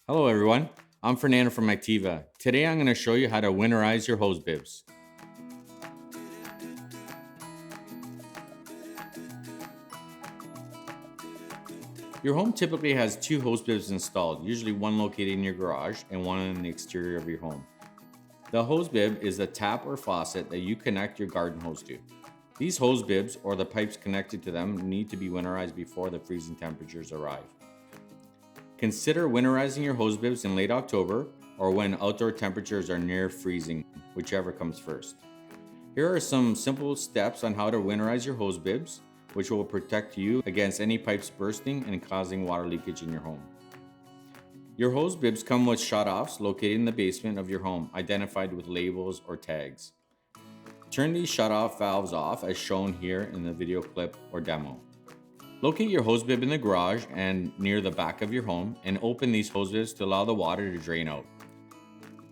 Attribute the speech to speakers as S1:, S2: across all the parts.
S1: Hello everyone, I'm Fernando from Activa. Today I'm going to show you how to winterize your hose bibs. Your home typically has two hose bibs installed, usually one located in your garage and one in the exterior of your home. The hose bib is a tap or faucet that you connect your garden hose to. These hose bibs or the pipes connected to them need to be winterized before the freezing temperatures arrive. Consider winterizing your hose bibs in late October or when outdoor temperatures are near freezing, whichever comes first. Here are some simple steps on how to winterize your hose bibs, which will protect you against any pipes bursting and causing water leakage in your home. Your hose bibs come with shutoffs located in the basement of your home, identified with labels or tags. Turn these shutoff valves off as shown here in the video clip or demo. Locate your hose bib in the garage and near the back of your home and open these hose bibs to allow the water to drain out.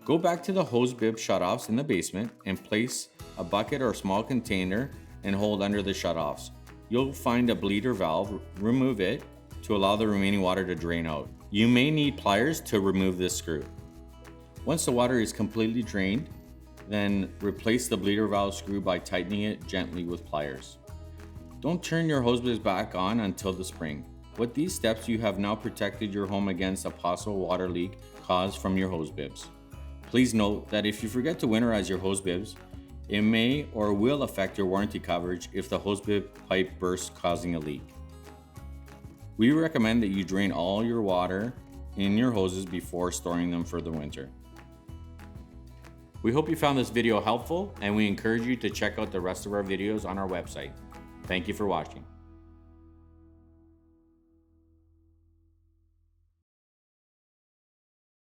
S1: Go back to the hose bib shutoffs in the basement and place a bucket or small container and hold under the shutoffs. You'll find a bleeder valve, remove it to allow the remaining water to drain out. You may need pliers to remove this screw. Once the water is completely drained, then replace the bleeder valve screw by tightening it gently with pliers. Don't turn your hose bibs back on until the spring. With these steps, you have now protected your home against a possible water leak caused from your hose bibs. Please note that if you forget to winterize your hose bibs, it may or will affect your warranty coverage if the hose bib pipe bursts causing a leak. We recommend that you drain all your water in your hoses before storing them for the winter. We hope you found this video helpful, and we encourage you to check out the rest of our videos on our website. Thank you for watching.